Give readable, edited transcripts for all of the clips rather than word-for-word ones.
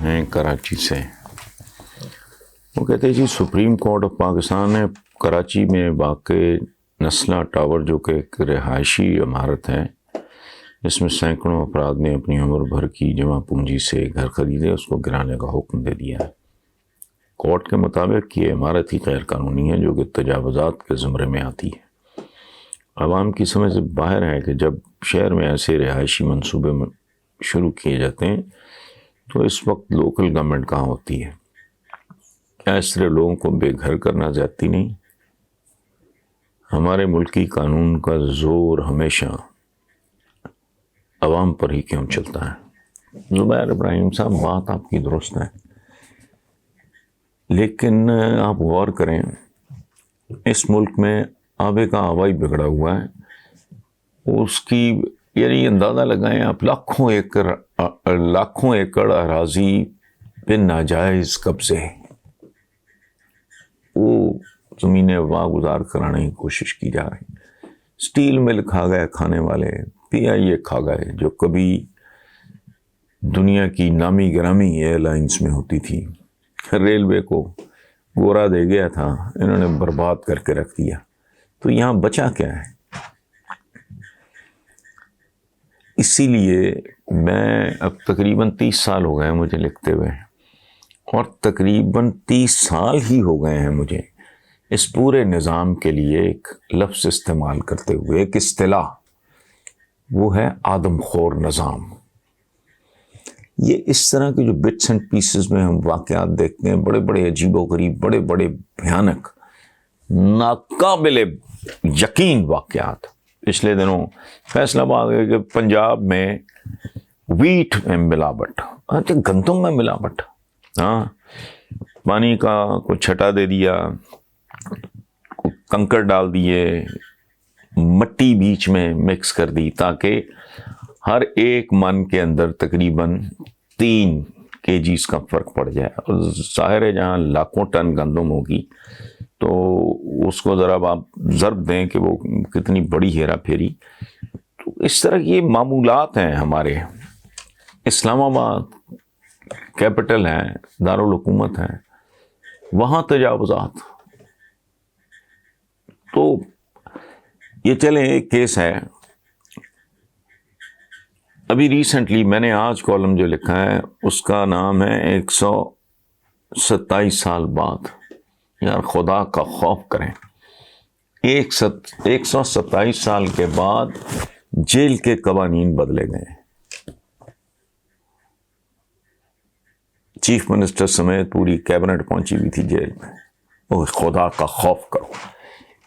ہیں کراچی سے. وہ کہتے ہیں جی سپریم کورٹ آف پاکستان نے کراچی میں واقع نسلہ ٹاور جو کہ ایک رہائشی عمارت ہے، اس میں سینکڑوں افراد نے اپنی عمر بھر کی جمع پونجی سے گھر خریدے، اس کو گرانے کا حکم دے دیا ہے. کورٹ کے مطابق یہ عمارت ہی غیر قانونی ہے جو کہ تجاوزات کے زمرے میں آتی ہے. عوام کی سمجھ سے باہر ہے کہ جب شہر میں ایسے رہائشی منصوبے شروع کیے جاتے ہیں تو اس وقت لوکل گورنمنٹ کہاں ہوتی ہے؟ کیا اس طرح لوگوں کو بے گھر کرنا زیادتی نہیں؟ ہمارے ملکی قانون کا زور ہمیشہ عوام پر ہی کیوں چلتا ہے؟ زبیر ابراہیم صاحب، بات آپ کی درست ہے، لیکن آپ غور کریں، اس ملک میں آبے کا آبا ہی بگڑا ہوا ہے. اس کی یعنی اندازہ لگائیں آپ، لاکھوں ایکڑ اراضی پہ ناجائز قبضے، وہ زمینیں واگزار کرانے کی کوشش کی جا رہی. اسٹیل مل کھا گئے کھانے والے، پی آئی اے کھا گئے جو کبھی دنیا کی نامی گرامی ایئر لائنس میں ہوتی تھی. ریلوے کو گورا دے گیا تھا، انہوں نے برباد کر کے رکھ دیا. تو یہاں بچا کیا ہے؟ اسی لیے میں اب تقریباً 30 سال ہو گئے مجھے لکھتے ہوئے، اور تقریباً 30 سال ہی ہو گئے ہیں مجھے اس پورے نظام کے لیے ایک لفظ استعمال کرتے ہوئے، ایک اصطلاح، وہ ہے آدم خور نظام. یہ اس طرح کے جو بٹس اینڈ پیسز میں ہم واقعات دیکھتے ہیں، بڑے بڑے عجیب و غریب، بڑے بڑے بھیانک، ناقابل یقین واقعات. پچھلے دنوں فیصلہ آباد کہ پنجاب میں ویٹ میں ملاوٹ، گندم میں ملاوٹ، پانی کا کوئی چھٹا دے دیا، کنکر ڈال دیے، مٹی بیچ میں مکس کر دی تاکہ ہر ایک من کے اندر تقریباً 3 kgs کا فرق پڑ جائے. اور ظاہر ہے جہاں لاکھوں ٹن گندم ہوگی تو اس کو ذرا آپ ضرب دیں کہ وہ کتنی بڑی ہیرا پھیری. تو اس طرح کی معمولات ہیں. ہمارے اسلام آباد کیپٹل ہے، دارالحکومت ہے، وہاں تجاوزات. تو یہ چلیں، ایک کیس ہے ابھی ریسنٹلی میں نے آج کالم جو لکھا ہے اس کا نام ہے 127 سال بعد. یار خدا کا خوف کریں، 127 سال کے بعد جیل کے قوانین بدلے گئے. چیف منسٹر سمیت پوری کیبنٹ پہنچی ہوئی تھی جیل میں. اوہ خدا کا خوف کرو،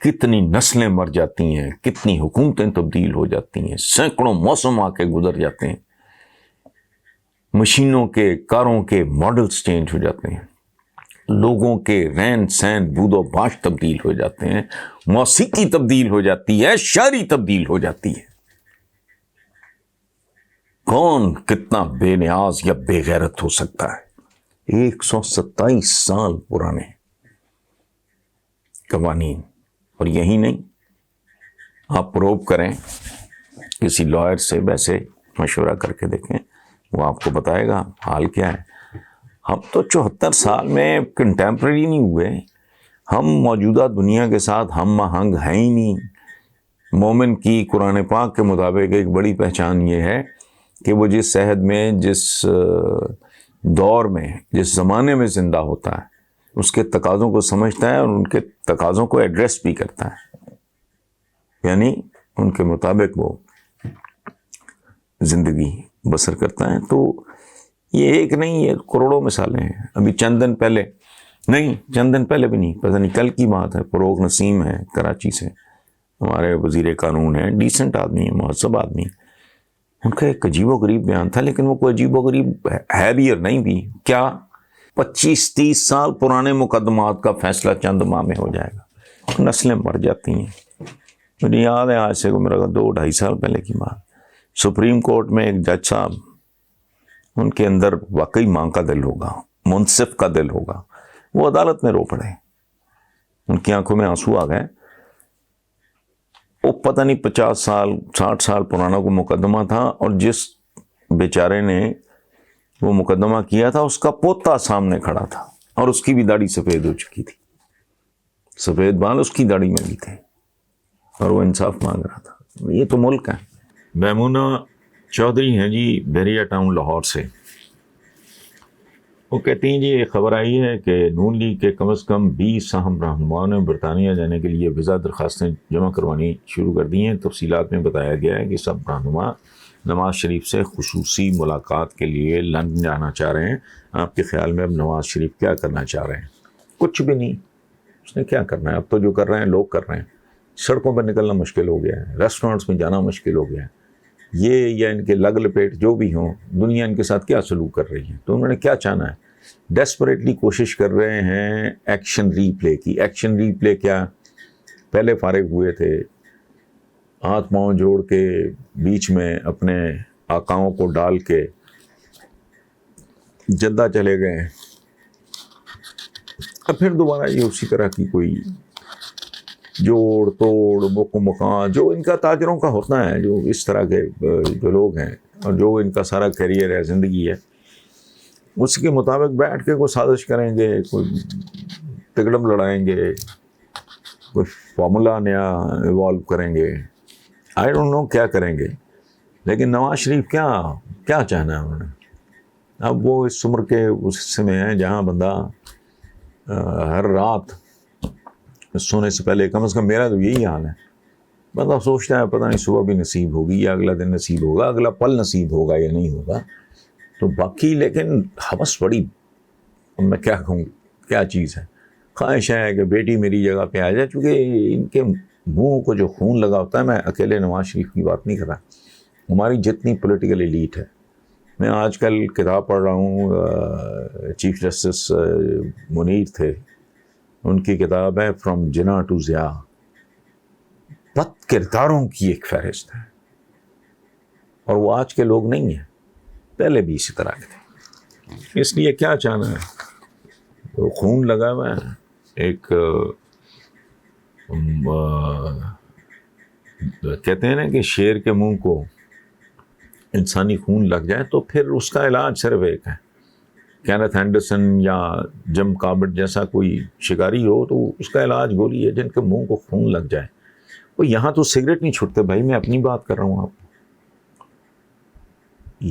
کتنی نسلیں مر جاتی ہیں، کتنی حکومتیں تبدیل ہو جاتی ہیں، سینکڑوں موسم آ کے گزر جاتے ہیں، مشینوں کے، کاروں کے ماڈلز چینج ہو جاتے ہیں، لوگوں کے رہن سہن بود و باش تبدیل ہو جاتے ہیں، موسیقی تبدیل ہو جاتی ہے، شاعری تبدیل ہو جاتی ہے. کون کتنا بے نیاز یا بے غیرت ہو سکتا ہے؟ 127 سال پرانے قوانین. اور یہی نہیں، آپ پروب کریں کسی لائر سے، ویسے مشورہ کر کے دیکھیں، وہ آپ کو بتائے گا حال کیا ہے. ہم تو 74 سال میں کنٹمپریری نہیں ہوئے، ہم موجودہ دنیا کے ساتھ ہم آہنگ ہیں ہی نہیں. مومن کی قرآن پاک کے مطابق ایک بڑی پہچان یہ ہے کہ وہ جس عہد میں، جس دور میں، جس زمانے میں زندہ ہوتا ہے اس کے تقاضوں کو سمجھتا ہے اور ان کے تقاضوں کو ایڈریس بھی کرتا ہے، یعنی ان کے مطابق وہ زندگی بسر کرتا ہے. تو یہ ایک نہیں، یہ کروڑوں مثالیں ہیں. ابھی چند دن پہلے بھی نہیں، پتہ نہیں کل کی بات ہے، فروغ نسیم ہے کراچی سے، ہمارے وزیر قانون ہیں، ڈیسنٹ آدمی ہیں، مہذب آدمی. ان کا ایک عجیب و غریب بیان تھا، لیکن وہ کوئی عجیب و غریب ہے بھی اور نہیں بھی. کیا 25-30 سال پرانے مقدمات کا فیصلہ چند ماہ میں ہو جائے گا؟ نسلیں مر جاتی ہیں. مجھے یاد ہے آج سے میرا 2-2.5 سال پہلے کی بات، سپریم کورٹ میں ایک جج صاحب، ان کے اندر واقعی ماں کا دل ہوگا، منصف کا دل ہوگا، وہ عدالت میں رو پڑے، ان کی آنکھوں میں آنسو آ گئے. وہ پتہ نہیں 50 سال 60 سال پرانا کو مقدمہ تھا، اور جس بیچارے نے وہ مقدمہ کیا تھا، اس کا پوتا سامنے کھڑا تھا اور اس کی بھی داڑھی سفید ہو چکی تھی، سفید بال اس کی داڑھی میں بھی تھے، اور وہ انصاف مانگ رہا تھا۔ یہ تو ملک ہے۔ میمونہ چودھری ہیں جی، بحریہ ٹاؤن لاہور سے۔ وہ کہتی ہیں جی یہ خبر آئی ہے کہ نون لیگ کے کم از کم 20 اہم رہنماؤں نے برطانیہ جانے کے لیے ویزا درخواستیں جمع کروانی شروع کر دی ہیں۔ تفصیلات میں بتایا گیا ہے کہ سب رہنما نواز شریف سے خصوصی ملاقات کے لیے لندن جانا چاہ رہے ہیں۔ آپ کے خیال میں اب نواز شریف کیا کرنا چاہ رہے ہیں؟ کچھ بھی نہیں، اس نے کیا کرنا ہے؟ اب تو جو کر رہے ہیں لوگ کر رہے ہیں۔ سڑکوں پر نکلنا مشکل ہو گیا ہے، ریسٹورینٹس میں جانا مشکل ہو گیا ہے۔ یہ یا ان کے لگ لپیٹ جو بھی ہوں، دنیا ان کے ساتھ کیا سلوک کر رہی ہے، تو انہوں نے کیا چاہنا ہے؟ ڈیسپریٹلی کوشش کر رہے ہیں ایکشن ری پلے کی۔ ایکشن ری پلے کیا؟ پہلے فارغ ہوئے تھے، ہاتھ پاؤں جوڑ کے بیچ میں اپنے آقاؤں کو ڈال کے جدہ چلے گئے، اب پھر دوبارہ یہ اسی طرح کی کوئی جوڑ توڑ بک مکان جو ان کا تاجروں کا ہوتا ہے، جو اس طرح کے جو لوگ ہیں اور جو ان کا سارا کیریئر ہے، زندگی ہے، اس کے مطابق بیٹھ کے کوئی سازش کریں گے، کوئی تگڑم لڑائیں گے، کوئی فارمولا نیا ایوالو کریں گے، آئی ڈونٹ نو کیا کریں گے۔ لیکن نواز شریف کیا چاہنا ہے انہوں نے؟ اب وہ اس عمر کے اس حصے میں ہیں جہاں بندہ ہر رات سونے سے پہلے، کم از کم میرا تو یہی حال ہے، بندہ سوچتا ہے پتہ نہیں صبح بھی نصیب ہوگی یا اگلا دن نصیب ہوگا، اگلا پل نصیب ہوگا یا نہیں ہوگا۔ تو باقی لیکن حوث بڑی، میں کیا کہوں کیا چیز ہے، خواہش ہے کہ بیٹی میری جگہ پہ آ جائے، چونکہ ان کے منہ کو جو خون لگا ہوتا ہے، میں اکیلے نواز شریف کی بات نہیں کر رہا، ہماری جتنی پولیٹیکل ایلیٹ ہے۔ میں آج کل کتاب پڑھ رہا ہوں، چیف جسٹس منیر تھے، ان کی کتاب ہے فرام جناح ٹو ضیاء، بد کرداروں کی ایک فہرست ہے، اور وہ آج کے لوگ نہیں ہیں، پہلے بھی اسی طرح کے تھے۔ اس لیے کیا چاہنا ہے؟ وہ خون لگا ہوا ہے، ایک کہتے ہیں نا کہ شیر کے منہ کو انسانی خون لگ جائے تو پھر اس کا علاج صرف ایک ہے۔ کینتھ اینڈرسن یا جم کاربٹ جیسا کوئی شکاری ہو تو اس کا علاج گولی ہے، جن کے منہ کو خون لگ جائے۔ وہ یہاں تو سگریٹ نہیں چھوڑتے بھائی، میں اپنی بات کر رہا ہوں، آپ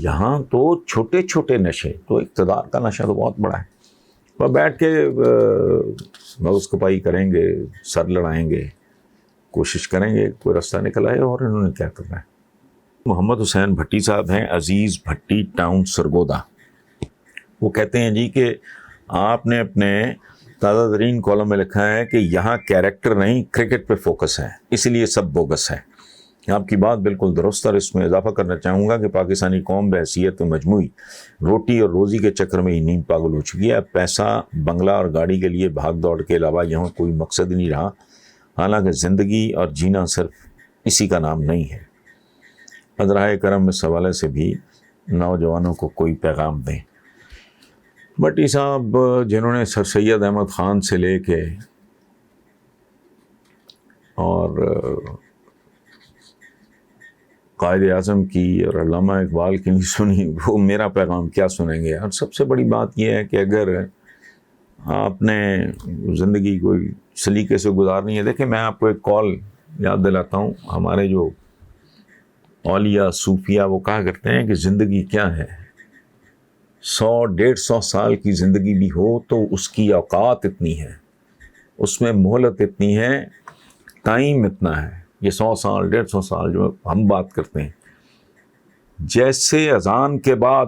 یہاں تو چھوٹے چھوٹے نشے، تو اقتدار کا نشہ تو بہت بڑا ہے۔ وہ بیٹھ کے مغز کپائی کریں گے، سر لڑائیں گے، کوشش کریں گے کوئی راستہ نکل آئے، اور انہوں نے کیا کرنا ہے۔ محمد حسین بھٹی صاحب ہیں، عزیز بھٹی ٹاؤن سرگودا۔ وہ کہتے ہیں جی کہ آپ نے اپنے تازہ ترین کالم میں لکھا ہے کہ یہاں کیریکٹر نہیں کرکٹ پہ فوکس ہے، اسی لیے سب بوگس ہے۔ آپ کی بات بالکل درست، اور اس میں اضافہ کرنا چاہوں گا کہ پاکستانی قوم بحیثیت مجموعی روٹی اور روزی کے چکر میں ہی نیند پاگل ہو چکی ہے۔ پیسہ، بنگلہ اور گاڑی کے لیے بھاگ دوڑ کے علاوہ یہاں کوئی مقصد نہیں رہا، حالانکہ زندگی اور جینا صرف اسی کا نام نہیں ہے۔ عذرائے کرم اس حوالے سے بھی نوجوانوں کو کوئی پیغام دیں۔ بھٹی صاحب جنہوں نے سر سید احمد خان سے لے کے اور قائد اعظم کی اور علامہ اقبال کی نہیں سنی، وہ میرا پیغام کیا سنیں گے؟ اور سب سے بڑی بات یہ ہے کہ اگر آپ نے زندگی کوئی سلیقے سے گزارنی ہے، دیکھیں میں آپ کو ایک کال یاد دلاتا ہوں، ہمارے جو اولیاء صوفیہ وہ کہا کرتے ہیں کہ زندگی کیا ہے، 100-150 سال کی زندگی بھی ہو تو اس کی اوقات اتنی ہے، اس میں مہلت اتنی ہے، ٹائم اتنا ہے۔ یہ 100 سال 150 سال جو ہم بات کرتے ہیں، جیسے اذان کے بعد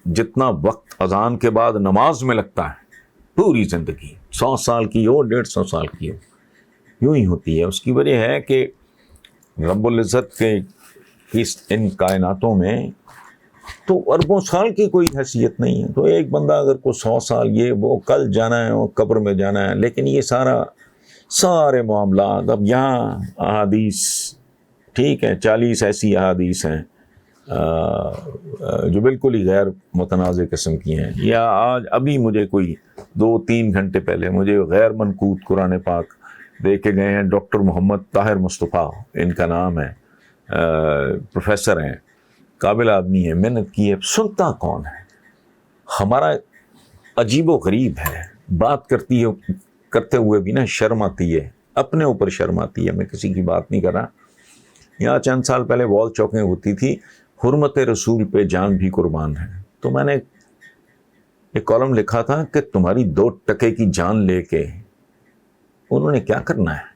جتنا وقت اذان کے بعد نماز میں لگتا ہے، پوری زندگی 100 سال کی ہو 150 سال کی ہو، یوں ہی ہوتی ہے۔ اس کی وجہ ہے کہ رب العزت کے ان کائناتوں میں تو اربوں سال کی کوئی حیثیت نہیں ہے۔ تو ایک بندہ اگر کوئی 100 سال یہ وہ کل جانا ہے، وہ قبر میں جانا ہے، لیکن یہ سارے معاملات اب یہاں احادیث ٹھیک ہے، 40 ایسی احادیث ہیں جو بالکل ہی غیر متنازع قسم کی ہیں، یا آج ابھی مجھے کوئی 2-3 گھنٹے پہلے مجھے غیر منقوط قرآن پاک دے کے گئے ہیں، ڈاکٹر محمد طاہر مصطفیٰ ان کا نام ہے، پروفیسر ہیں، قابل آدمی ہے، محنت کی ہے، سنتا کون ہے؟ ہمارا عجیب و غریب ہے، بات کرتے ہوئے بھی نا شرم آتی ہے، اپنے اوپر شرم آتی ہے. میں کسی کی بات نہیں کر رہا. یہاں چند سال پہلے وال چوکیں ہوتی تھی، حرمت رسول پہ جان بھی قربان ہے. تو میں نے ایک کالم لکھا تھا کہ تمہاری 2 ٹکے کی جان لے کے انہوں نے کیا کرنا ہے؟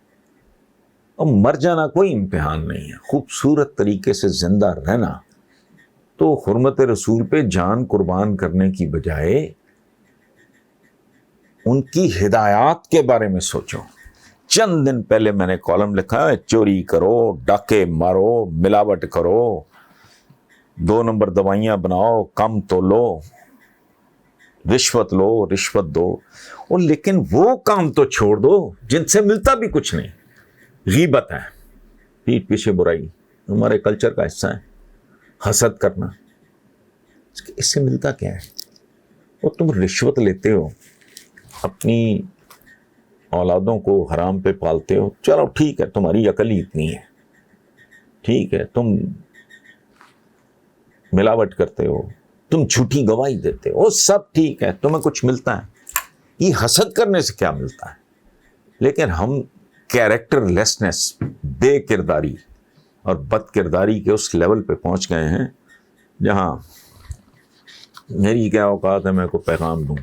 اور مر جانا کوئی امتحان نہیں ہے، خوبصورت طریقے سے زندہ رہنا. تو حرمت رسول پہ جان قربان کرنے کی بجائے ان کی ہدایات کے بارے میں سوچو. چند دن پہلے میں نے کالم لکھا ہے، چوری کرو، ڈاکے مارو، ملاوٹ کرو، 2 نمبر دوائیاں بناؤ، کم تو لو، رشوت لو، رشوت دو. اور لیکن وہ کام تو چھوڑ دو جن سے ملتا بھی کچھ نہیں. غیبت ہے، پیٹھ پیچھے برائی، ہمارے کلچر کا حصہ ہے. حسد کرنا، اس سے ملتا کیا ہے؟ اور تم رشوت لیتے ہو، اپنی اولادوں کو حرام پہ پالتے ہو. چلو ٹھیک ہے، تمہاری عقل ہی اتنی ہے، ٹھیک ہے، تم ملاوٹ کرتے ہو، تم جھوٹی گواہی دیتے ہو، سب ٹھیک ہے، تمہیں کچھ ملتا ہے. یہ حسد کرنے سے کیا ملتا ہے؟ لیکن ہم کیریکٹر لیسنس، بے کرداری اور بد کرداری کے اس لیول پہ پہنچ گئے ہیں جہاں میری کیا اوقات ہے میں کو پیغام دوں.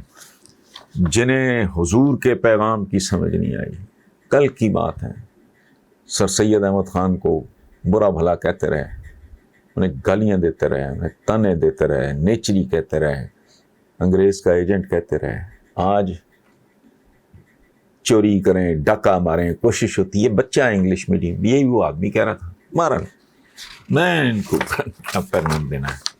جنہیں حضور کے پیغام کی سمجھ نہیں آئی. کل کی بات ہے، سر سید احمد خان کو برا بھلا کہتے رہے، انہیں گالیاں دیتے رہے، انہیں تانے دیتے رہے، نیچری کہتے رہے، انگریز کا ایجنٹ کہتے رہے. آج چوری کریں، ڈاکہ ماریں، کوشش ہوتی ہے. بچہ ہے انگلش میڈیم، یہی وہ آدمی کہہ رہا تھا، مارا. میں ان کو پیغام دینا ہے،